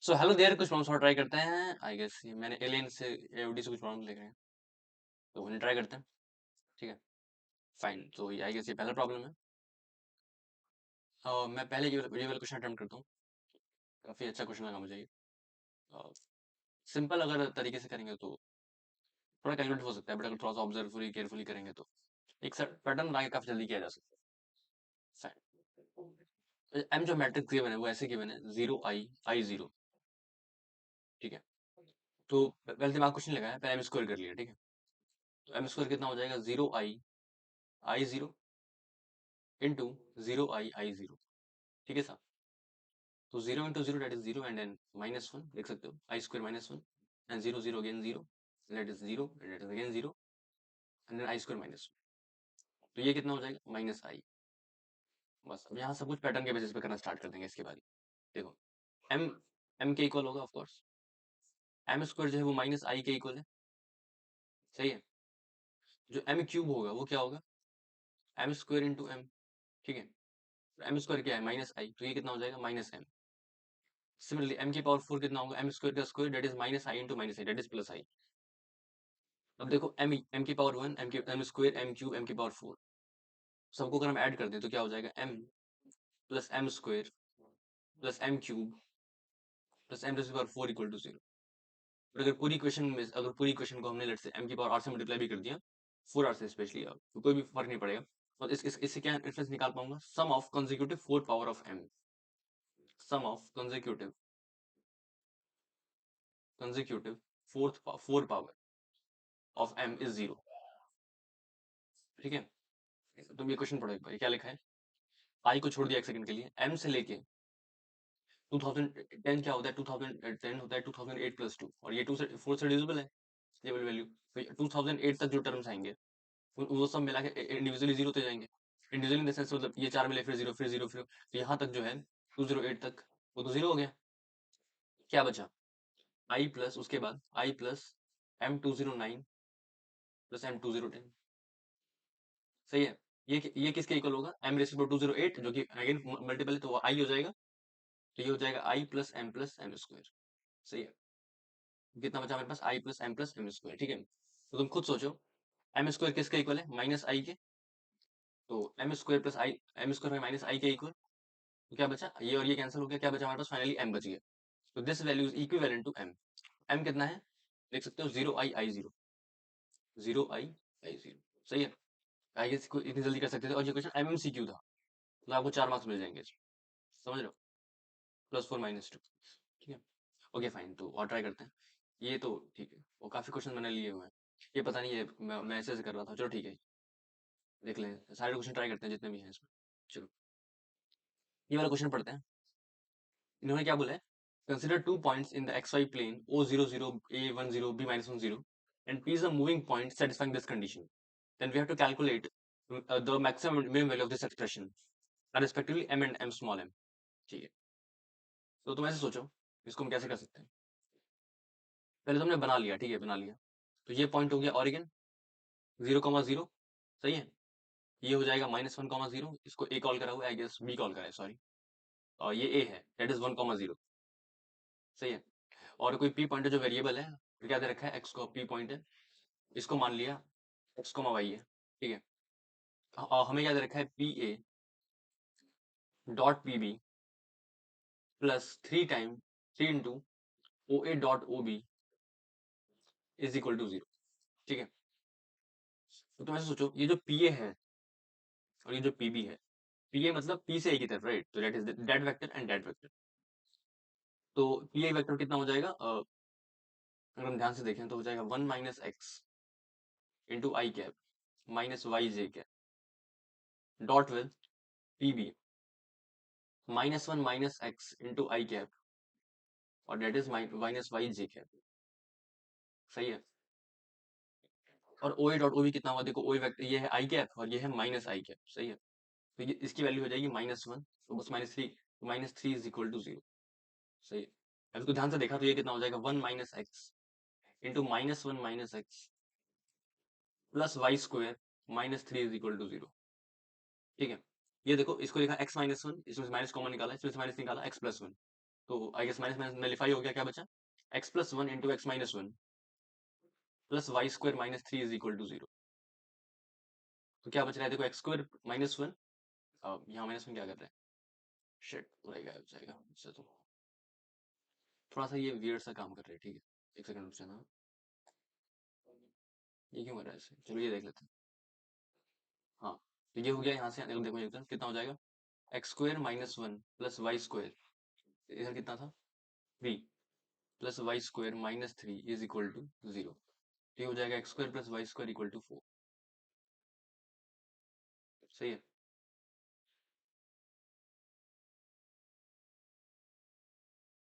So hello there कुछ problems और try करते हैं आई गेस ये मैंने एलियन से एओडी से कुछ प्रॉब्लम लिखे हैं तो उन्हें ट्राई करते हैं। ठीक है फाइन तो आई गेस ये पहला प्रॉब्लम है। मैं पहले ये वाला क्वेश्चन अटेम्प्ट करता हूँ। काफी अच्छा क्वेश्चन लगा मुझे ये। सिंपल अगर तरीके से करेंगे तो थोड़ा कैलकुलेट हो सकता है बट अगर थोड़ा सा ऑब्जर्वफुली केयरफुली करेंगे तो एक सर पैटर्न बना के काफी जल्दी किया जा सकता है। फाइन एम जो मैट्रिक्स गिवन है वो ऐसे गिवन है 0 i 0। ठीक है तो पहले दिमाग कुछ नहीं लगाया, पहले एम स्क्वायर कर लिया। ठीक है तो एम स्क्वायर कितना हो जाएगा 0 i 0 इंटू 0 i 0। ठीक है साहब तो 0 into 0 that is 0 and then -1 देख सकते हो i square -1 and 0 0 again 0 that is 0 and that is again 0 and then i square -1 तो ये कितना हो जाएगा -i। बस अब यहाँ सब कुछ पैटर्न के बेसिस पे करना स्टार्ट कर देंगे इसके बाद। देखो m m के इक्वल होगा ऑफ कोर्स, m स्क्वायर जो है वो -i के इक्वल है। सही है जो m क्यूब होगा वो क्या होगा m स्क्वायर इंटू m। ठीक है m स्क्वायर क्या है -i तो ये कितना हो जाएगा -m। सिमिलरली m की पावर 4 कितना होगा m स्क्वायर का square that is -i into -i that is +i। अब देखो m की power 1 m square m cube m की पावर 4 सबको अगर हम ऐड कर दें तो क्या हो जाएगा m plus m square plus m cube plus m plus power 4 equal to 0। और अगर पूरी इक्वेशन में अगर पूरी इक्वेशन को हमने लेट से m की पावर r से मल्टीप्लाई भी कर दिया 4r से स्पेशली तो कोई भी फर्क नहीं पड़ेगा। और इससे क्या इंफरेंस निकाल पाऊंगा sum of consecutive fourth power of m। Sum of consecutive four power of m is 0। ठीक है तुम ये क्वेश्चन पढ़ो एक बार ये क्या लिखा है। i को छोड़ दिया एक सेकंड के लिए m से लेके 2010 क्या होता है 2010 होता है 2008 प्लस 2 और ये 2 से 4 से डिविजिबल है स्टेबल वैल्यू। तो 2008 तक जो टर्म्स आएंगे वो सब मिला के इंडिविजुअली जीरो पे जाएंगे। इंडिविजुअली इन द सेंस मतलब ये चार मिले फिर जीरो फिर जीरो फिर तो यहाँ तक जो है 208 तक वो तो जीरो हो गया। क्या बचा आई प्लस उसके बाद आई प्लस M209 प्लस M2010। सही है ये किसके इक्वल होगा m रेस 208 जो कि अगेन मल्टीपल है तो वो आई हो जाएगा। तो ये हो जाएगा आई प्लस एम स्क्वायर। सही है कितना बचा हमारे पास आई प्लस एम स्क्वायर। ठीक है तो तुम खुद सोचो एम स्क्वायर किसके इक्वल है -i के। तो m square plus i m square -i के इक्वल तो क्या बचा ये और ये कैंसिल हो गया क्या बचा हमारे पास फाइनली m बच गया। तो this value is equivalent to m। m कितना है देख सकते हो 0 i 0 सही है। आई गेस को इतनी जल्दी कर सकते थे और ये क्वेश्चन MMCQ था तो आपको 4 मार्क्स मिल जाएंगे समझ रहे हो +4 - 2। ठीक है ओके फाइन तो और ट्राई करते हैं। ये तो ठीक है वो काफी क्वेश्चन मैंने लिए हुए हैं। ये पता नहीं है मैं ऐसे कर रहा था चलो ठीक है देख लें सारे क्वेश्चन ट्राई करते हैं जितने भी हैं इसमें। चलो ये वाला क्वेश्चन पढ़ते हैं। इन्होंने क्या बोला है consider 2 points in the xy plane O00 A10 B-10 and P is a moving point satisfying this condition. Then we have to calculate the maximum and minimum value of this expression respectively m and m small m। ठीक है तो तुम ऐसे सोचो इसको हम कैसे कर सकते हैं। पहले तुमने बना लिया ठीक है बना लिया तो ये पॉइंट हो गया ऑरिजिन 0,0 सही है। ये हो जाएगा -1,0 इसको ए कॉल करा हुआ है आई गेस बी कॉल करा है सॉरी और ये ए है दैट इज 1,0 सही है। और कोई पी पॉइंट है जो वेरिएबल है तो क्या दे रखा है एक्स को पी पॉइंट है इसको मान लिया एक्स को वाई है। ठीक है हमें क्या दे रखा है P A dot P B plus 3 O A dot O B is equal to 0। ठीक है तो तुम ऐसे सोचो ये जो पी ए है और ये जो पी बी है पी ए मतलब पी से ए की तरफ राइट तो that is that vector and that vector. तो पी ए वेक्टर कितना हो जाएगा अगर हम ध्यान से देखें तो हो जाएगा 1 - x into i cap -yj cap dot with P B -1 - x into i cap और डेट इज -yj कैप। सही है और ओ ए डॉट ओ बी कितना हुआ देखो ओ वेक्टर ये है आई कैप और ये है -i कैप। सही है तो ये इसकी वैल्यू हो जाएगी -1 तो बस -3 इज इक्वल टू 0। सही है अब इसको ध्यान से देखा तो ये कितना हो जाएगा 1 - x into -1 - x plus y square -3 is equal to 0। ठीक है ये देखो इसको लिखा x -1 इसमें से माइनस कॉमन निकाला इसमें से माइनस निकाला x+1 तो I guess minus minus nullify हो गया, क्या बचा? X plus one into x minus one plus y square minus three is equal to zero. तो क्या बच रहा है देखो, एक्स स्क्वायर माइनस वन, यहाँ माइनस वन क्या कर रहा है, शिट पूरा ही गायब हो जाएगा इससे। तो थोड़ा सा ये वियर्ड सा काम कर रहा है, ठीक है, एक सेकंड रुक जाना। ये क्यों कर रहा है ऐसे, चलो ये देख लेते हैं। हाँ, तो ये हो गया, यहाँ से देखो एकदम कितना हो जाएगा, x square minus one plus y square, इधर कितना था, three, plus y square minus three is equal to zero. तो ये हो जाएगा x square plus y square equal to four. सही है।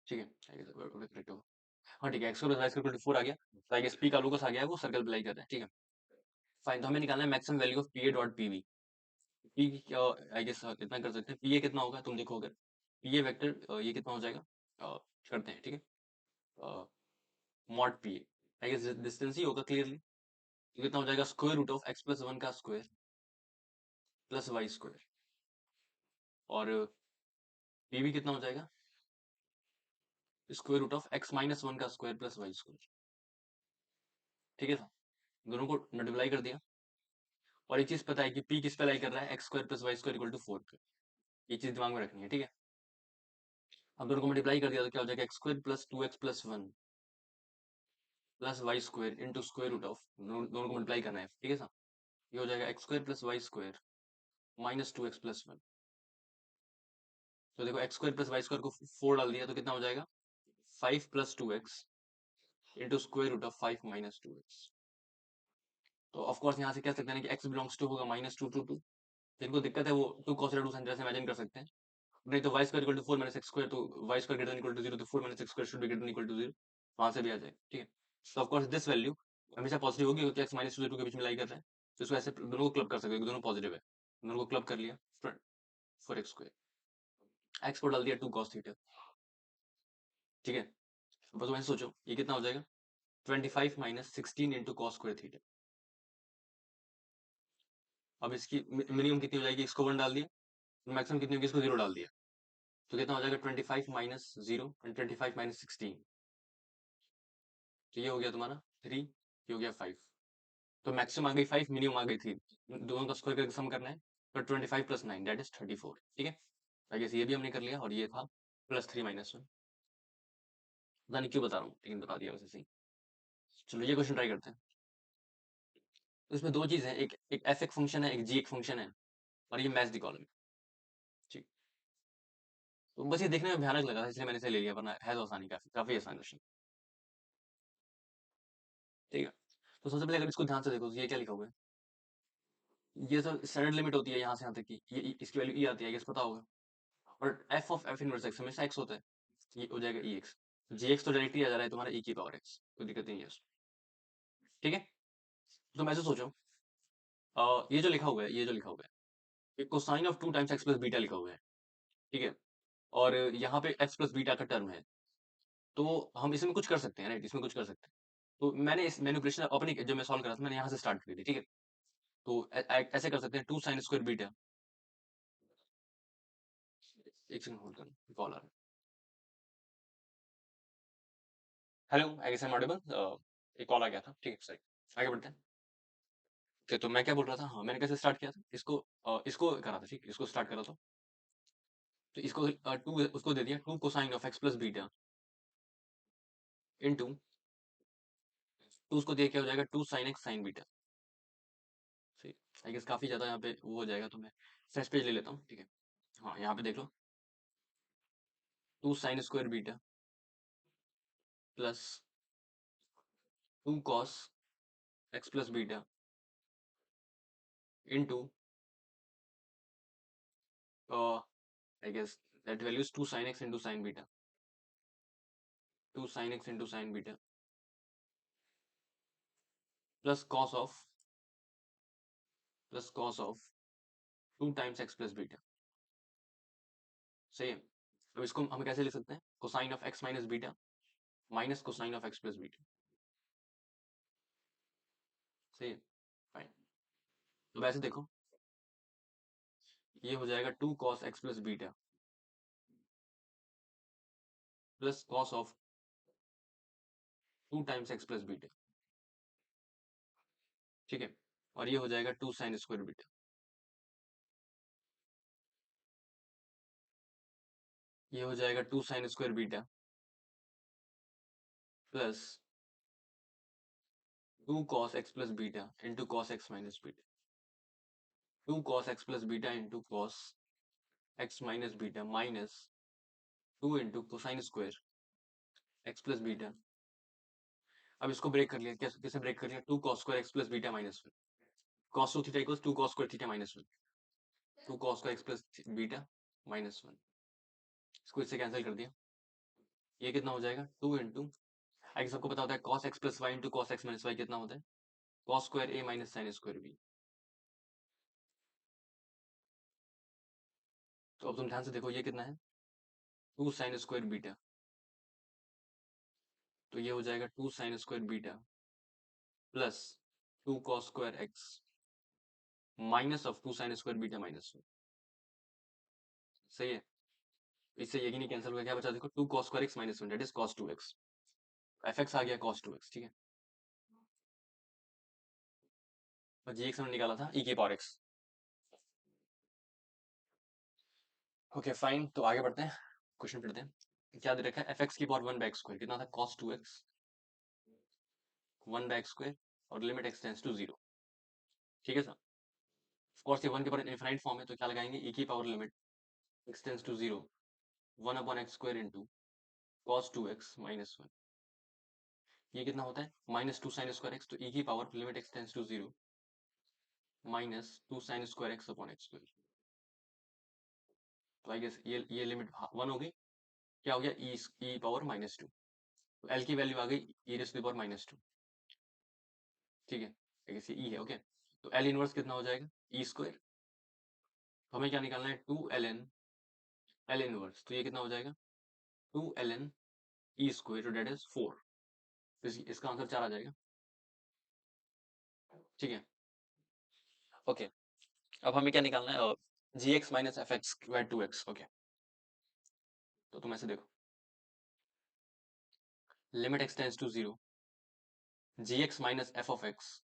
ठीक है, करेक्ट होगा। हाँ ठीक है, x square plus y square equal to four आ गया। तो आई गेस पी का लोकस आ गया है, वो सर्कल अप्लाई कर रहा है, ठीक है। फाइन, तो हमें निकालना है maximum value of P A dot P V. P क्या, आई गेस इतना कर सकते हैं, पी ए कितना होगा तुम देखो, अगर पी ए वेक्टर ये कितना हो जाएगा, करते हैं, ठीक है, mod P A, I guess distance ही होगा क्लियरली। तो कितना हो जाएगा, square root of x plus one का स्क्वायर प्लस वाई स्क्वायर, और पी वी कितना हो जाएगा, square root of x minus one का स्क्वायर प्लस वाई स्क्वायर। ठीक है, दोनों को मल्टीप्लाई कर दिया, और एक चीज पता है कि पी किस पे लाई कर रहा है, x square plus y square equal to four पे। ये चीज दिमाग में रखनी है, ठीक है। अब दोनों को मल्टीप्लाई कर दिया तो क्या हो जाएगा, x square plus two x plus one plus y square into square root of, दोनों को मल्टीप्लाई करना है, ठीक है सर। ये हो जाएगा x square plus y square minus two x plus one. तो देखो x square plus y square को फोर डाल दिया तो कितना हो जाएगा, five plus two x into square root of five minus two x. तो ऑफकोर्स यहाँ से कह सकते हैं कि एक्स बिलोंग्स टू होगा माइनस टू टू टू। जिनको दिक्कत है वो टू कॉस टू साइन से इमेजिन कर सकते हैं। नहीं तो y square equal to four minus x square, तो y square greater equal to zero, तो four minus x square should be greater equal to zero, वहां से भी आ जाए, ठीक है। तो ऑफकोर्स दिस वैल्यू हमेशा पॉजिटिव होगी क्योंकि एक्स माइनस टू जीरो के बीच में लाई कर रहा है। तो इसको ऐसे दोनों को क्लब कर सकते हैं, दोनों पॉजिटिव है, दोनों को क्लब कर लिया, फोर एक्स स्क्वायर, एक्स को डाल दिया टू कॉस थीटा, ठीक है। बस वैसे सोचो ये कितना हो जाएगा, 25 minus sixteen into cos square theta. अब इसकी मिनिमम कितनी हो जाएगी, इसको वन डाल दिया, मैक्सिमम कितनी होगी, इसको जीरो डाल दिया, तो कितना हो जाएगा 25 minus zero and 25 minus sixteen. तो ये हो गया तुम्हारा थ्री, ये हो गया फाइव। तो मैक्सिमम आ गई फाइव, मिनिमम आ गई थ्री, दोनों का स्क्वायर करके सम करना है। तो 25 प्लस नाइन दैट इज 34, ठीक है। आई गेस ये भी हमने कर लिया, और ये था प्लस थ्री माइनस वन। पता नहीं क्यों बता रहा हूँ, लेकिन बता दिया वैसे सही। चलो ये क्वेश्चन ट्राई करते हैं। तो इसमें दो चीज है, एक एक एफ एक फंक्शन है, एक जी एक फंक्शन है, और ये मैच दी कॉलम, ठीक। तो बस ये देखने में भयानक लगा था इसलिए मैंने इसे ले लिया, वरना है तो आसानी, काफी काफी आसान क्वेश्चन, ठीक है। तो सबसे पहले अगर इसको ध्यान से देखो तो ये क्या लिखा हुआ है, ये सब स्टैंडर्ड लिमिट होती है यहाँ से यहाँ तक की, ये इसकी वैल्यू ई आती है, ये पता होगा। और F of F inverse x हमेशा एक्स होता है, ये हो जाएगा ई एक्स। जी एक्स तो डायरेक्टली आ जा रहा है तुम्हारा ई की पावर एक्स, कोई दिक्कत नहीं है उसमें, ठीक है। तो मैं ऐसे सोचो, ये जो लिखा हुआ है, ये जो लिखा हुआ है, ये cosine of two times x plus beta लिखा हुआ है, ठीक है। और यहाँ पे एक्स प्लस बीटा का टर्म है, तो हम इसमें कुछ कर सकते हैं, राइट, इसमें कुछ कर सकते हैं। तो मैंने इस मैनिपुलेशन अपनी जो मैं सॉल्व करा था, मैंने यहाँ से स्टार्ट करी थी, ठीक है। तो ऐसे कर सकते हैं, टू साइन स्क्वायर बीटा, एक सेकंड होल्ड करना, कॉल आ रहा है। Hello, I guess I am audible, एक कॉल आ गया था, ठीक है, सही। आगे बढ़ते हैं। ओके, तो मैं क्या बोल रहा था, हाँ मैंने कैसे स्टार्ट किया था इसको, इसको करा था, ठीक, इसको स्टार्ट करा था। तो इसको टू उसको दे दिया, two cosine of x plus beta into two, उसको दिया क्या हो जाएगा, two sine x sine beta. सही। आई गेस काफी ज्यादा यहाँ पे वो हो जाएगा, तो मैं फ्रेश पेज ले लेता हूँ, ठीक है। हाँ यहाँ पे देख लो, two sine square beta plus two cos x plus beta into I guess that value is two sine x into sine beta, two sine x into sine beta plus cos of two times x plus beta. सही है। अब इसको हम कैसे लिख सकते हैं, cosine of x minus beta minus cosine of x plus beta. सही है, फाइन। तो वैसे देखो, ये हो जाएगा to cos x plus beta plus cos of 2 times x plus beta, ठीक है। और ये हो जाएगा 2 साइन स्क्वायर बीटा, ये हो जाएगा 2 sine square beta plus 2 cos x plus beta into cos x minus beta, 2 cos x plus beta into cos x minus beta minus 2 into cosine square x plus beta. अब इसको break कर लिया, कैसे कैसे break कर लिया, 2 cos square x plus beta minus 1, cos two theta equals 2 cos square theta minus 1, 2 cos square x plus beta minus 1, इसको इससे कैंसिल कर दिया। ये कितना हो जाएगा, 2 इंटू, आगे सबको पता होता है cos x plus y into cos x minus y कितना होता है, cos square a minus sine square b. तो अब तुम ध्यान से देखो ये कितना है, 2 साइन स्क्वायर बीटा, तो ये हो जाएगा 2 sine square beta plus 2 cos square x minus of 2 sine square beta minus 1, सही है। इससे ये नहीं कैंसिल हो गया, क्या बचा देखो, 2 cos square x minus 1 that is cos 2x, f x आ गया cos 2x, ठीक है। और जी एक्स हमने निकाला था e की पावर x। ओके फाइन, तो आगे बढ़ते हैं, क्वेश्चन पढ़ते हैं। क्या दे रखा है, एफ एक्स की पावर 1 बाय स्क्वायर कितना था, cos 2x 1 बाय स्क्वायर और लिमिट एक्स टेंड्स टू 0, ठीक है सर। ऑफ कोर्स ये 1 के पावर इनफाइनाइट फॉर्म है, तो क्या लगाएंगे, e की power limit x tends to 0 1 upon x square into cos 2x minus 1, ये कितना होता है, माइनस 2 साइन स्क्वायर एक्स, तो e की power limit x tends to 0 minus 2 sine square x upon x square. तो आई गेस ये limit 1 हो गई, क्या हो गया, ई पावर माइनस 2, तो एल की वैल्यू आ गई ई रेस पावर माइनस 2, ठीक है, आई गेस ये ई है, ओके। तो एल इनवर्स कितना हो जाएगा, ई स्क्वायर, तो हमें क्या निकालना है, 2 एल एन एल इनवर्स, तो ये कितना हो जाएगा, 2 एल एन ई स्क्वायर, तो डेट इज 4, तो इसका आंसर 4 आ जाएगा, ठीक है, ओके। अब हमें क्या निकालना है, g x minus f x by 2x, okay. तो तुम ऐसे देखो, limit x tends to 0 g x minus f of x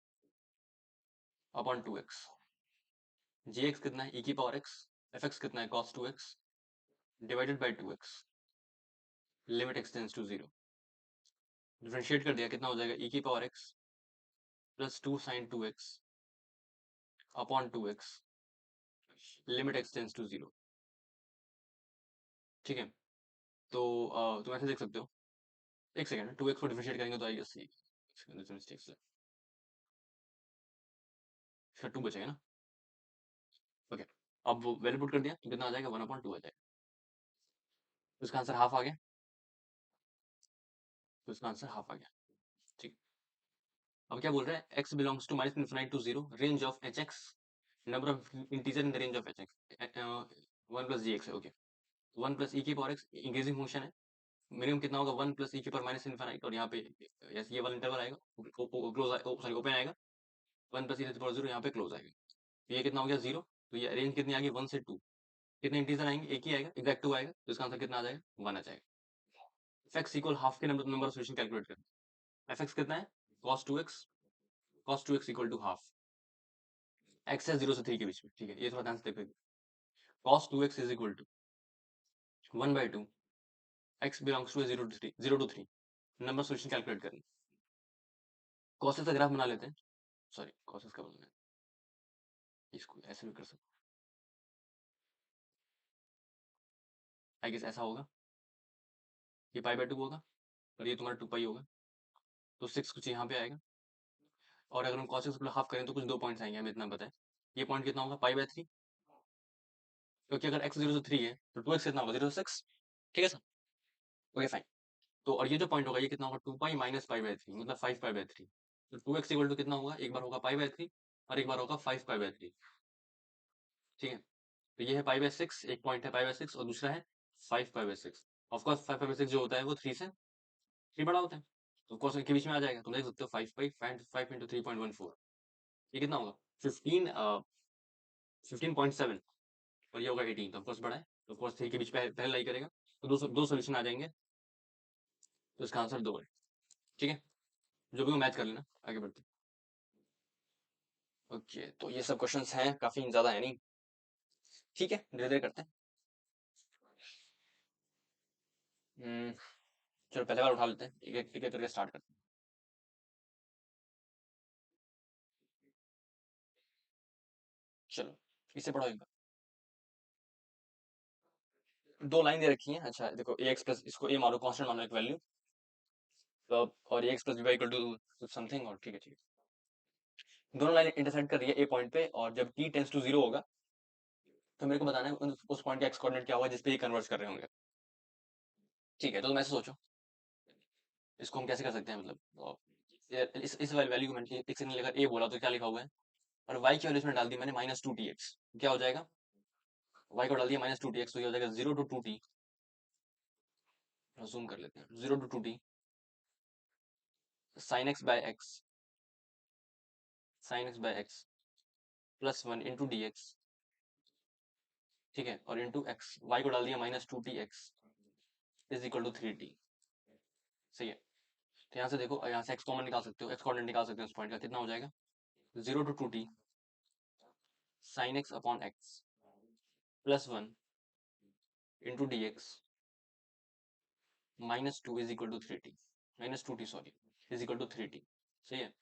upon 2x, g x कितना है, ई की पावर एक्स, एफ एक्स कितना है, cos 2x divided by 2x, limit x tends to 0, differentiate कर दिया, कितना हो जाएगा, ई की power x plus 2 sine 2x upon 2x, limit x tends to 0, ठीक है। तो तुम ऐसे देख सकते हो, एक सेकंड, 2x को डिफरेंशिएट करेंगे तो आई गेस मिस्टेक से इसका 2 बचेगा ना, ओके। अब वो वैल्यू पुट कर दिया तो कितना आ जाएगा, 1/2 आ जाएगा, तो इसका आंसर हाफ आ गया, तो इसका आंसर हाफ आ गया, ठीक। अब क्या बोल रहा है, x belongs to minus infinite to 0 range of h x, number of integer in the range of h x, 1 plus g x है, ओके। 1 प्लस ई की पावर एक्स इंक्रीजिंग फंक्शन है, मिनिमम कितना होगा, 1 प्लस ई की power minus infinite, और यहाँ पे ये वाला इंटरवल आएगा, क्लोज सॉरी ओपन आएगा, 1 प्लस ई की पावर 0 यहाँ पे क्लोज आएगा, तो ये कितना हो गया 0, तो ये रेंज कितनी आ गई 1 से 2, कितने इंटीजर आएंगे, एक ही आएगा, एग्जैक्ट 2 आएगा, तो इसका आंसर कितना आ जाएगा, 1 आ जाएगा। एफ एक्स इक्वल हाफ के नंबर ऑफ सोल्यूशन कैलकुलेट करना, एफ एक्स कितना है, cos 2x equal to half, x है 0 से 3 के बीच में, ठीक है, ये थोड़ा ध्यान से देखो, cos 2x is equal to 1/2 x belongs to 0 to 3 number solution calculate करना, कॉसेस का ग्राफ बना लेते हैं, सॉरी कॉसेस का बनाना है, इसको ऐसे भी कर सकते, आई गेस ऐसा होगा, ये पाई/2 होगा और ये तुम्हारा 2 पाई होगा, तो 6 कुछ यहाँ पे आएगा, और अगर हम कॉसेस को हाफ करें तो कुछ 2 पॉइंट्स आएंगे, हमें इतना पता है, ये पॉइंट कितना होगा, पाई/3, क्योंकि अगर x 0 से 3 है तो 2x कितना होगा, 0 से 6, ठीक है सर, ओके फाइन। तो और ये जो पॉइंट होगा ये कितना होगा, 2 पाई माइनस पाई/3 मतलब 5 पाई/3, तो 2x इक्वल टू कितना होगा, एक बार होगा पाई/3 और एक बार होगा 5 पाई/3, ठीक है। तो ये है पाई/6, एक पॉइंट है पाई/6 और दूसरा है 5 पाई/6, ऑफकोर्स 5 पाई/6 जो होता है वो 3 बड़ा होता है, तो कोस के बीच में आ जाएगा, तुम देख सकते हो 5 पाई 5 इंटू 3.14, ये कितना होगा 15.7, और ये होगा 18, तो ऑफकोर्स बड़ा है, तो ऑफकोर्स 3 के बीच पहले लाई करेगा, तो दो सोल्यूशन आ जाएंगे, तो इसका आंसर 2 है। ठीक है, जो भी मैच कर लेना, आगे बढ़ते। ओके, तो ये सब क्वेश्चंस हैं, काफी ज्यादा है नहीं। ठीक है, धीरे धीरे करते हैं। चलो पहले बार उठा लेते हैं, एक एक करके स्टार्ट करते हैं। चलो इससे पढ़ो एक बार। दो लाइन दे रखी है। अच्छा देखो, ए एक्स प्लस, इसको ए मानो, कांस्टेंट मानो एक वैल्यू, तो और a x plus b equal to something, और ठीक है ठीक है। दोनों लाइन इंटरसेक्ट कर रही है ए पॉइंट पे, और जब t टेंस टू 0 होगा तो मेरे को बताना है उस पॉइंट का एक्स कोऑर्डिनेट क्या होगा जिस पे ये कन्वर्ज कर रहे होंगे। ठीक है, तो तुम ऐसे सोचो, इसको हम कैसे कर सकते हैं, मतलब इस वैल्यू को मैंने एक सेकंड लेकर ए बोला तो क्या लिखा हुआ है, और y की वैल्यू इसमें डाल दी मैंने -2tx, क्या हो जाएगा, y को डाल दिया -2tx, तो ये हो जाएगा 0 to 2t। जूम कर लेते हैं, 0 to 2t sin x by x, sin x by x +1 into dx, ठीक है, और इंटू एक्स, y को डाल दिया -2tx is equal to 3t। सही है, तो यहाँ से देखो, यहाँ से x कॉमन निकाल सकते हो, x कोऑर्डिनेट निकाल सकते हो उस पॉइंट का, कितना हो जाएगा 0 to 2t sin x upon x +1 into dx -2 is equal to 3t, -2t sorry, is equal to 3t। सही है,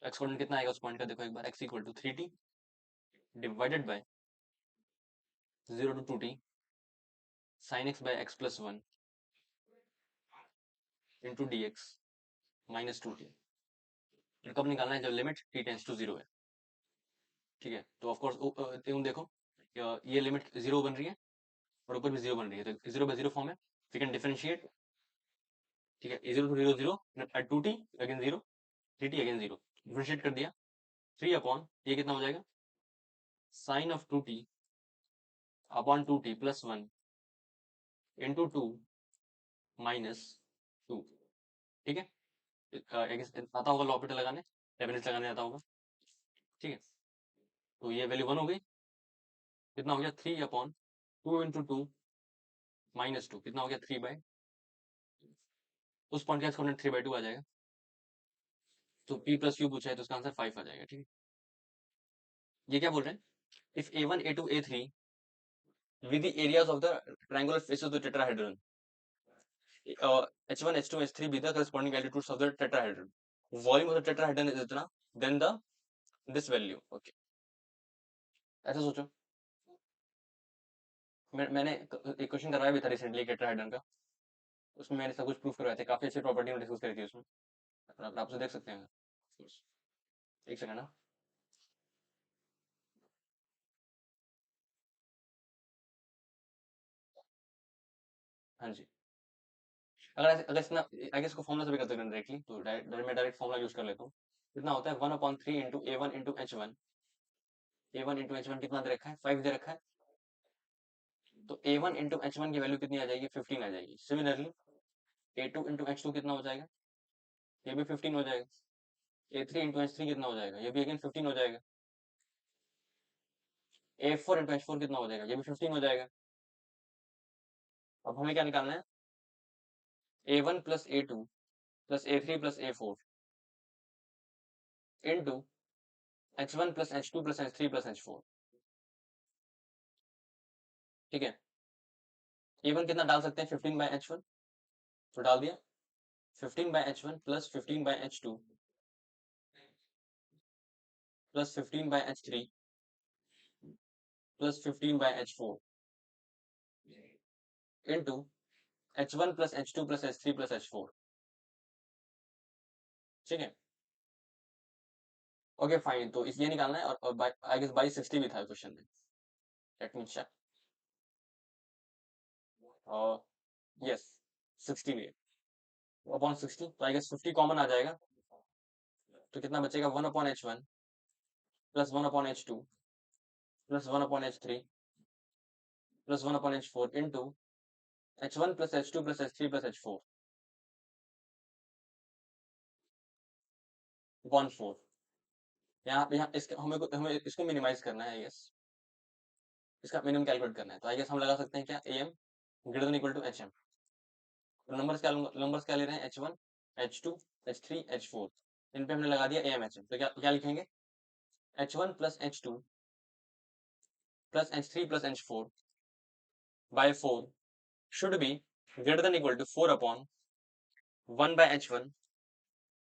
एक्स कोऑर्डिनेट कितना आएगा उस पॉइंट का, देखो एक बार, x equal to 3t divided by 0 to 2t sin x by x +1 into dx -2t। कब निकालना है, जब लिमिट t टेंस टू 0 है। ठीक है, तो ऑफकोर्स तुम देखो, ये लिमिट 0 बन रही है और ऊपर भी 0 बन रही है, तो 0/0 फॉर्म है, वी कैन डिफरेंशिएट। ठीक है, 0 to 0 0, 2t again 0, 3t again 0, differentiate कर दिया, 3 अपॉन ये कितना हो जाएगा, sign of 2t upon 2t +1 into 2 -2। ठीक है, आता होगा लॉपिटर लगाने, लेबनिज लगाने आता होगा। ठीक है, तो ये वैल्यू 1 हो गई, कितना हो गया 3/2 इंटू 2 -2, कितना हो गया 3/, उस पॉइंट का एक्सपोनेंट 3/2 आ जाएगा, तो p + q पूछा है तो इसका आंसर 5 आ जाएगा। ठीक है, ये क्या बोल रहे हैं, if a1 a2 a3 with the areas of the triangular faces of the tetrahedron, h1 h2 h3 be the corresponding altitudes of the tetrahedron, volume of the tetrahedron is इतना, then the this value। okay, ऐसा सोचो, मैंने एक question करवाया भी था recently tetrahedron का, उसमें मैंने सब कुछ प्रूफ करवाए थे, काफी अच्छी प्रॉपर्टी डिस्कस करी थी उसमें, आप उसे देख सकते हैं। एक सेकंड ना, हाँ जी, अगर इतना आई गेस को फॉर्मुला से भी करते हैं डायरेक्टली, तो मैं डायरेक्ट फॉर्मुला यूज कर लेता हूँ। कितना होता है 1/3 into a1 into h1, a1 into h1 कितना दे रखा है, 5 दे रखा है, तो a1 इंटू h1 की वैल्यू कितनी आ जाएगी, 15 आ जाएगी। सिमिलरली a2 इंटू h2 कितना हो जाएगा, ये भी 15 हो जाएगा। a3 इंटू h3 कितना हो जाएगा, ये भी अगेन 15 हो जाएगा। a4 इंटू h4 कितना हो जाएगा, ये भी 15 हो जाएगा। अब हमें क्या निकालना है, a1 plus a2 plus a3 plus a4 into h1 plus h2 plus h3 plus h4। ठीक है, a1 कितना डाल सकते हैं, 15/h1, तो डाल दिया 15/h1 plus 15/h2 plus 15/h3 plus 15/h4 into h1 plus h2 plus h3 plus h4। ठीक है, ओके फाइन, तो इसलिए निकालना है, और आई गेस बाई 60 भी था क्वेश्चन में, लेट मी चेक, और यस 60 भी है, अपॉन 60, तो आई गेस 50 कॉमन आ जाएगा, तो कितना बचेगा 1/h1 plus 1/h2 plus 1/h3 plus 1/h4 into h1 plus h2 plus h3 plus h4 1/4। यहाँ इसका हमें इसको मिनिमाइज करना है, आई गेस इसका मिनिमम कैलकुलेट करना है, तो आई गेस हम लगा सकते हैं क्या, am greater than equal to hm। तो नंबर्स क्या ले रहे हैं, H1, H2, H3, H4, इन पे हमने लगा दिया AMHM, तो क्या क्या लिखेंगे, H1 plus H2 plus H3 plus H4 by 4 should be greater than equal to 4 upon 1 by H1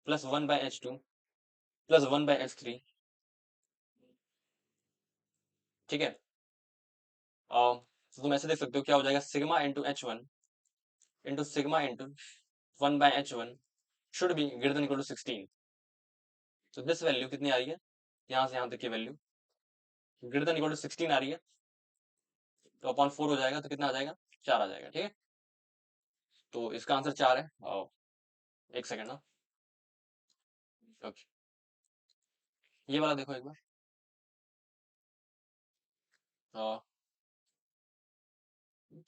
plus 1 by H2 plus 1 by H3, ठीक है। तो तुम ऐसे देख सकते हो क्या हो जाएगा, sigma into H1 into sigma into 1 by H1 should be greater than equal to 16। तो दिस वैल्यू कितनी आ रही है, यहाँ से यहाँ तक की value greater than equal to 16 आ रही है, तो अपॉन 4 हो जाएगा, तो कितना आ जाएगा, 4 आ जाएगा, ठीक है। तो इसका आंसर 4 है। एक सेकेंड ना, ओके, ये वाला देखो एक बार।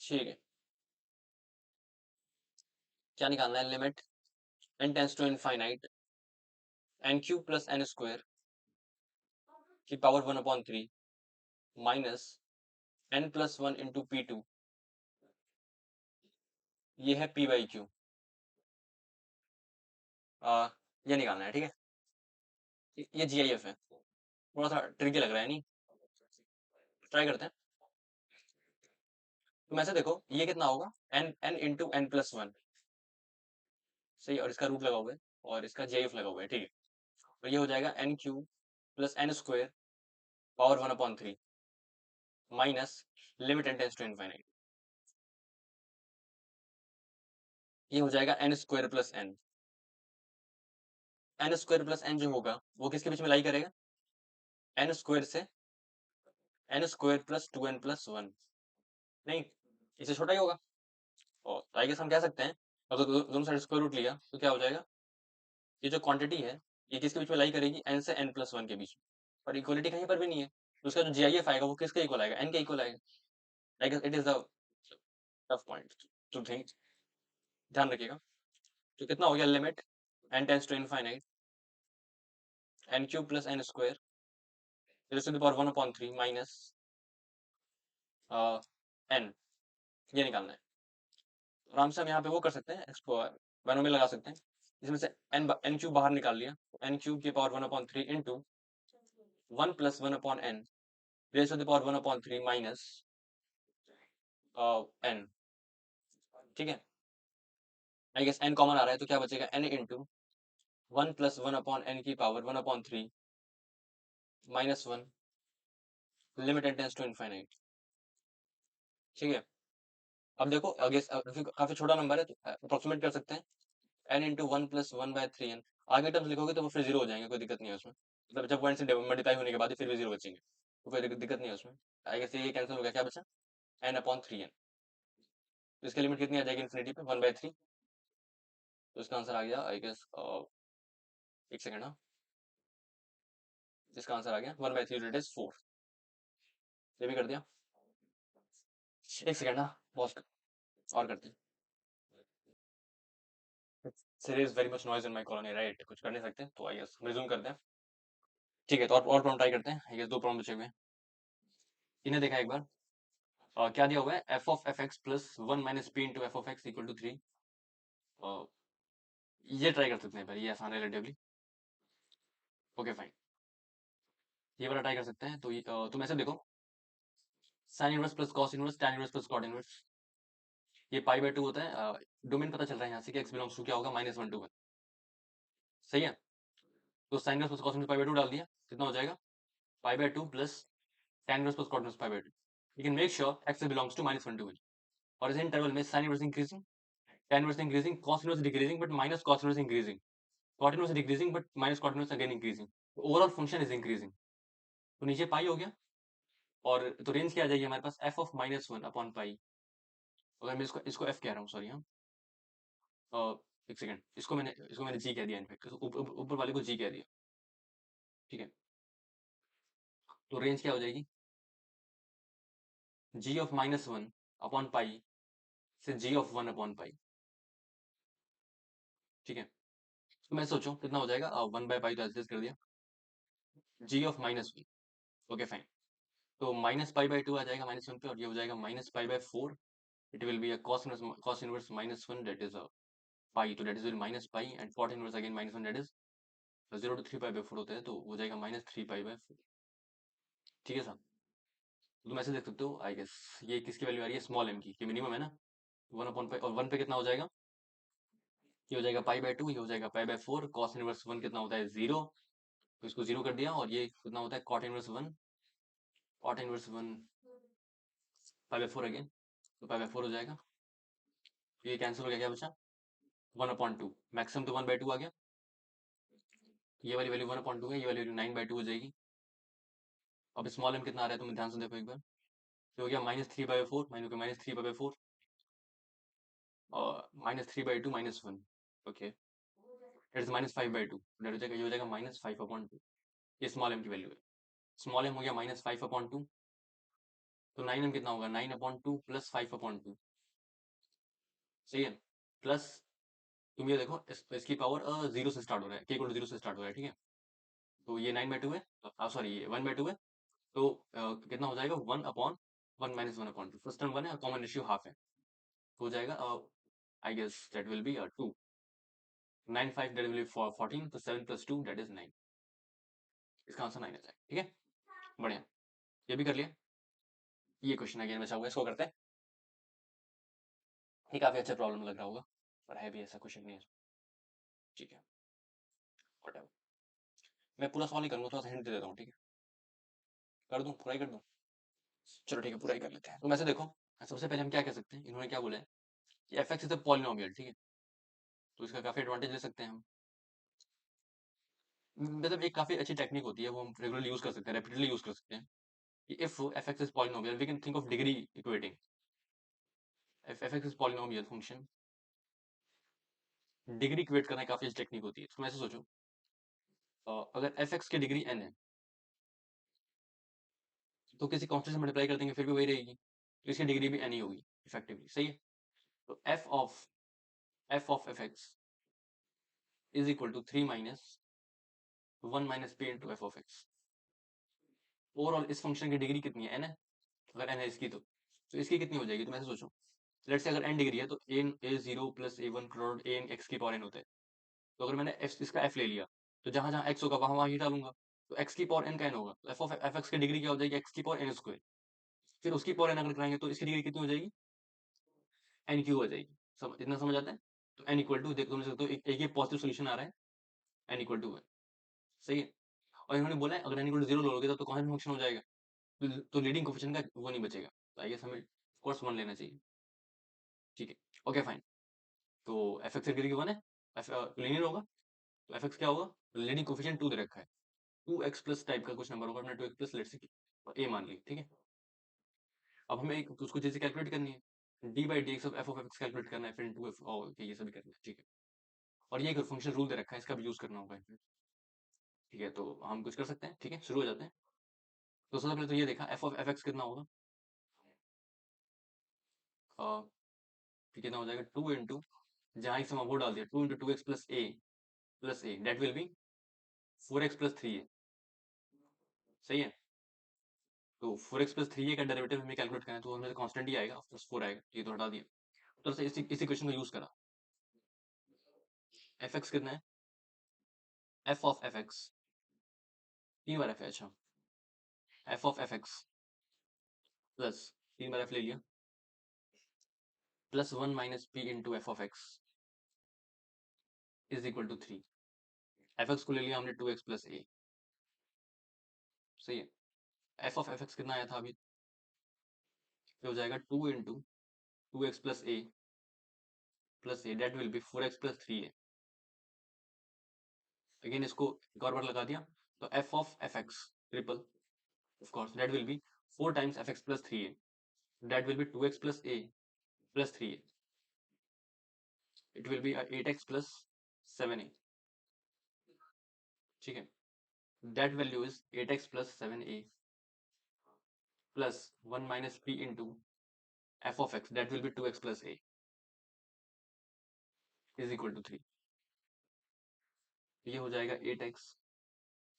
ठीक है, क्या निकालना है, limit n tends to infinite n cube plus n square की power 1/3 minus n plus 1 into P2, ये है P/Q। ये निकालना है, ठीक है। ये GIF है, थोड़ा सा ट्रिकी लग रहा है नहीं, ट्राई करते हैं। तुम ऐसे देखो, ये कितना होगा, n इंटू n प्लस 1, सही, और इसका रूट लगा हुआ है और इसका GIF लगा हुआ है, ठीक है। तो ये हो जाएगा n cube plus n square power 1/3 minus limit n tends to infinite, ये हो जाएगा n square plus n। n square plus n जो होगा वो किसके बीच में लाई करेगा, n स्क्वायर से n square plus 2n plus 1, नहीं, इससे छोटा ही होगा। और आई गेस हम कह सकते हैं, अगर दोनों साइड स्क्वायर रूट लिया तो क्या हो जाएगा, ये जो क्वांटिटी है ये किसके बीच में लाई करेगी, n से n प्लस 1 के बीच में, और इक्वलिटी कहीं पर भी नहीं है, तो उसका जो GIF आएगा वो किसके इक्वल आएगा, n के इक्वल आएगा। I guess it is the tough point to think, ध्यान रखिएगा। तो कितना हो गया, limit n tends to infinite n cube plus n square raised to the power 1/3 minus n, ये निकालना है। आराम से हम यहाँ पे वो कर सकते हैं, इसको बाइनोमियल लगा सकते हैं, इसमें से n क्यूब बाहर निकाल लिया, n क्यूब की power 1/3 into 1 plus 1/n raise to the power 1/3 minus n, ठीक है। आई गेस n कॉमन आ रहा है, तो क्या बचेगा, n इंटू 1 प्लस 1/n की power 1/3 minus 1 limit n tends to infinite, ठीक है। अब देखो अगेस काफी छोटा नंबर है, तो अप्रोक्सीमेट कर सकते हैं, n इंटू 1 प्लस 1/3n, आगे टर्म्स लिखोगे तो वो फिर जीरो हो जाएंगे, कोई दिक्कत नहीं है उसमें, मतलब जब पॉइंट से मल्टीप्लाई होने के बाद फिर भी जीरो बचेंगे, तो कोई दिक्कत नहीं है उसमें। आई गेस ये कैंसिल हो गया, क्या बचा, n/3n, तो इसकी लिमिट कितनी आ जाएगी इन्फिनिटी पे, 1/3, तो इसका आंसर आ गया आई गेस, एक सेकंड ना, इसका आंसर आ गया 1/3 इट इज 4, ये भी कर दिया, एक सेकंड ना, पॉज और करते हैं। There is very much noise in my colony, right? कुछ कर नहीं सकते, तो आई गेस रिज्यूम करते हैं, ठीक है। तो और प्रॉब्लम ट्राई करते हैं, आई गेस दो प्रॉब्लम बचे हुए हैं, इन्हें देखा एक बार। क्या दिया हुआ है, f of fx plus 1 minus p into f of x equal to 3, ये ट्राई कर सकते हैं भाई, ये आसान है रिलेटिवली, ओके फाइन, ये वाला ट्राई कर सकते हैं। तो तुम ऐसे देखो, sine inverse plus cos inverse tan inverse plus cot inverse, ये π/2 होता है, डोमेन पता चल रहा है यहाँ से कि x बिलोंग्स टू क्या होगा, -1 to 1, सही है। तो sine inverse plus cos inverse π/2 डाल दिया, कितना हो जाएगा, π/2 plus tan inverse plus cot inverse π/2, you can make sure x belongs to -1 to 1, और इस इंटरवल में sine inverse increasing, tan inverse increasing, cos inverse decreasing but minus cos inverse increasing, cot inverse decreasing but minus cot inverse again increasing, overall function is increasing, तो नीचे पाई हो गया, और तो range क्या आ जाएगी हमारे पास, f ऑफ -1/पाई, अगर मैं इसको इसको f कह रहा हूँ, सॉरी हाँ, एक सेकंड, इसको मैंने g कह दिया, इनफैक्ट ऊपर वाले को g कह दिया, ठीक है। तो रेंज क्या हो जाएगी, g ऑफ -1/पाई से g ऑफ 1/पाई, ठीक है। तो मैं सोचो कितना हो जाएगा, 1/पाई तो एडजस्ट कर दिया, g ऑफ -1, ओके फाइन, तो -π/2 आ जाएगा -1 पे, और ये हो जाएगा -π/4 it will be a cos inverse minus 1, that is a pi, तो that is will minus pi, and cot inverse again minus 1, that is 0 to 3 pi by 4 होता है, तो हो जाएगा minus 3 pi by 4। ठीक है साहब, तो तुम ऐसे देख सकते हो आई गेस, ये किसकी वैल्यू आ रही है, स्मॉल m की, कि मिनिमम है ना, 1/5, और 1 पे कितना हो जाएगा, ये हो जाएगा पाई बाय 2, ये हो जाएगा पाई बाय 4, cos इनवर्स 1 कितना होता है 0, तो इसको 0 कर दिया, और ये कितना होता है cot inverse 1, cot inverse 1 pi by 4 again, तो पाई बाय 4 हो जाएगा, तो ये कैंसिल हो गया, क्या बचा 1/2, मैक्सिमम तो 1/2 आ गया, ये वाली वैल्यू 1/2 है, ये वाली वैल्यू 9/2 हो जाएगी। अब स्मॉल m कितना आ रहा है, तुम ध्यान से देखो एक बार, तो हो गया -3/4, -3/4, और -3/2 -1, ओके, इट इज -5/2, डेट हो जाएगा, ये हो जाएगा -5/2, ये स्मॉल m की वैल्यू है। स्मॉल m हो गया -5/2, तो 9m कितना होगा, 9/2 प्लस 5/2, सही है, प्लस तुम ये देखो इसकी पावर 0 से स्टार्ट हो रहा है, k इक्वल टू 0 से स्टार्ट हो रहा है, ठीक है, तो ये 9/2 है, सॉरी ये 1/2 है, तो कितना हो जाएगा 1/1 माइनस 1/2, फर्स्ट टर्म 1 है, कॉमन रेशियो हाफ है, तो हो जाएगा I guess that will be 2, 9 5 that will be 14, तो 7 + 2 दैट इज 9, इसका आंसर 9 आ जाएगा, ठीक है, बढ़िया, ये भी कर लिया। ये क्वेश्चन अगेन बचा हुआ है, इसको करते हैं, ये काफी अच्छा प्रॉब्लम लग रहा होगा, पर है भी ऐसा क्वेश्चन नहीं है, ठीक है, whatever। मैं पूरा सॉल्व नहीं करूंगा, थोड़ा सा हिंट दे देता हूँ, ठीक है, कर दूं, पूरा ही कर दूं, चलो ठीक है, पूरा ही कर लेते हैं। तो वैसे देखो, सबसे पहले हम क्या कह सकते हैं, इन्होंने क्या बोला है कि F x is a polynomial, ठीक है, तो इसका काफी एडवांटेज ले सकते हैं हम, मतलब एक काफी अच्छी टेक्निक होती है, वो हम रेगुलरली यूज कर सकते हैं, रेपिटेडली यूज कर सकते हैं, कि if f x is polynomial we can think of degree equating, if f x is polynomial function, degree equate करना काफी अच्छी टेक्निक होती है। तो ऐसे सोचो, अगर एफ एक्स की डिग्री n है, तो किसी कांस्टेंट से मल्टीप्लाई कर देंगे फिर भी वही रहेगी, तो इसकी डिग्री भी n ही होगी इफेक्टिवली, सही है, तो f of fx is equal to 3 minus 1 minus p into f of x. Overall इस फंक्शन की डिग्री कितनी है, n है, अगर n है इसकी, तो इसकी कितनी हो जाएगी, तुम ऐसे सोचो, लेट से अगर n डिग्री है, तो a0 plus a1 crore an x की पावर n होता है, तो अगर मैंने इसका f ले लिया, तो जहां जहां x होगा वहां वहां ही डालूंगा, तो x की पावर n का n होगा, तो एफ एक्स की डिग्री क्या हो जाएगी, x की पावर n स्क्वायर, फिर उसकी पावर n अगर कराएंगे तो इसकी डिग्री कितनी हो जाएगी, n क्यू हो जाएगी, सब इतना समझ आता है, तो n इक्वल टू देख तुम सकते हो, एक ये पॉजिटिव सोल्यूशन आ रहा है, n इक्वल टू है, सही है, और इन्होंने बोला है अगर n इक्वल टू 0 लोगे तो कौन सा फंक्शन हो जाएगा, तो लीडिंग कोफिशिएंट का वो नहीं बचेगा, तो आई गेस हमें कोर्स 1 लेना चाहिए, ठीक है, ओके फाइन, तो एफ एक्स की डिग्री 1 है, एफ लीनियर होगा, तो एफ एक्स क्या होगा, लीडिंग कोफिशिएंट 2 दे रखा है, 2x प्लस टाइप का कुछ नंबर होगा, हमने 2x प्लस लेट से a मान ली, ठीक है, अब हमें एक उसको चीजें कैलकुलेट करनी है, D by D x of x calculate करना है, फिर इंटू एफ, ओके ये सभी करना है, ठीक है, और ये एक फंक्शन रूल दे रखा है, इसका भी यूज करना होगा, ठीक है, तो हम कुछ कर सकते हैं, ठीक है, शुरू हो जाते हैं। तो सबसे पहले तो ये देखा एफ ऑफ एफ एक्स कितना होगा, कितना हो जाएगा 2 इंटू, जहाँ एक समय वो डाल दिया, 2 into 2x plus a that will be 4x plus 3a, सही है, तो 4x प्लस 3a का डेरिवेटिव हमें कैलकुलेट करना है, तो हमें कांस्टेंट ही आएगा, प्लस 4 आएगा, ये तो हटा दिया, तो इस इक्वेशन को यूज करा, एफ एक्स कितना है, एफ ऑफ एफ एक्स, 3 बार एफ है, अच्छा, f of f x plus 3 बार एफ ले लिया, plus 1 minus p into f of x is equal to 3, f x को ले लिया हमने 2x प्लस ए, सही है, एफ ऑफ एफ एक्स कितना आया था अभी, तो हो जाएगा 2 into 2x plus a that will be 4x plus 3a, again इसको एक और बार लगा दिया, तो f of f x triple of course that will be 4 times f x plus 3a, that will be 2x plus a plus 3a, it will be 8x plus 7a, ठीक है, that value is 8x plus 7a plus 1 minus p into f of x that will be 2x plus a is equal to 3, ये हो जाएगा 8x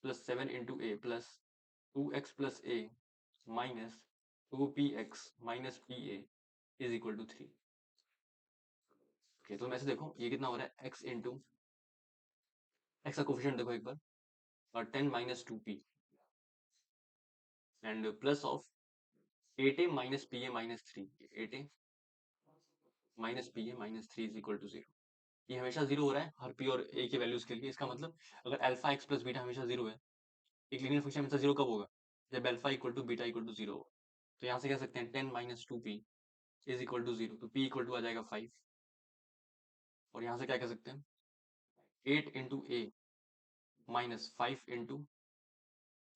plus 7 into a plus 2x plus a minus 2px minus pa is equal to 3। Okay, तो मैं ऐसे देखो ये कितना हो रहा है, x इंटू एक्स का कोफिशिएंट देखो एक बार, और 10 minus 2p and plus of 8a minus pa minus 3, 8a minus pa minus 3 is equal to 0। ये हमेशा जीरो हो रहा है हर p और a के वैल्यूज के लिए। इसका मतलब अगर अल्फा एक्स प्लस बीटा हमेशा जीरो है, एक लीनियर फंक्शन हमेशा जीरो कब होगा, जब alpha equal to beta equal to zero होगा। तो यहाँ से कह सकते हैं 10 minus 2p is equal to 0, तो p इक्वल टू आ जाएगा 5। और यहाँ से क्या कह सकते हैं, 8 इंटू a minus 5 into,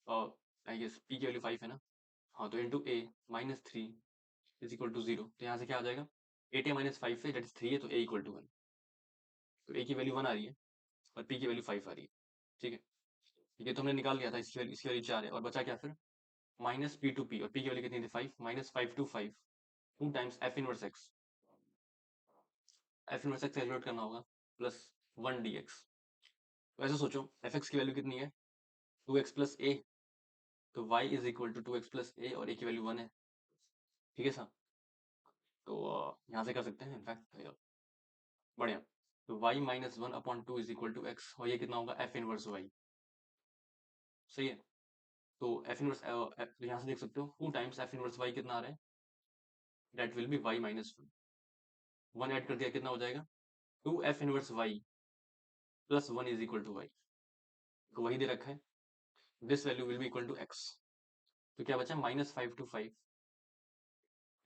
I guess p की वैल्यू 5 है ना, हाँ, तो into a minus 3 is equal to 0। तो यहाँ से क्या आ जाएगा, 8a माइनस 5 है, दैट इज 3 है, तो a इक्वल टू 1। तो a की वैल्यू 1 आ रही है और p की वैल्यू 5 आ रही है। ठीक है, ये तो हमने निकाल लिया था, इसकी वैल्यू 4 है, और बचा क्या फिर, माइनस पी टू पी, और पी की वैल्यू कितनी थी 5, minus 5 to 5 to times f inverse x, f inverse x calculate करना होगा, प्लस 1 डी एक्स। तो ऐसे सोचो एफ एक्स की वैल्यू कितनी है, 2x प्लस ए, तो y is equal to 2x plus a, और a की वैल्यू 1 है। ठीक है सर, तो यहाँ से कर सकते हैं इनफैक्ट, बढ़िया। तो y minus 1 upon 2 is equal to x, और ये कितना होगा, एफ इनवर्स y। सही है, तो एफ इनवर्स यहाँ से देख सकते हो 2 टाइम्स एफ इनवर्स y कितना आ रहा है, that will be y minus 1। 1 add कर दिया कितना हो जाएगा, 2 f inverse y plus 1 is equal to y, तो वही दे रखा है, this value will be equal to x। तो क्या बचा, minus 5 to 5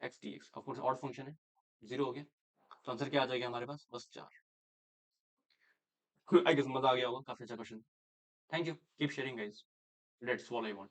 x d x, of course odd function है, जीरो हो गया। तो आंसर क्या आ जाएगा हमारे पास, बस 4। आई गेस मजा आ गया होगा, काफी अच्छा question. Thank you, keep sharing guys, that's all I want.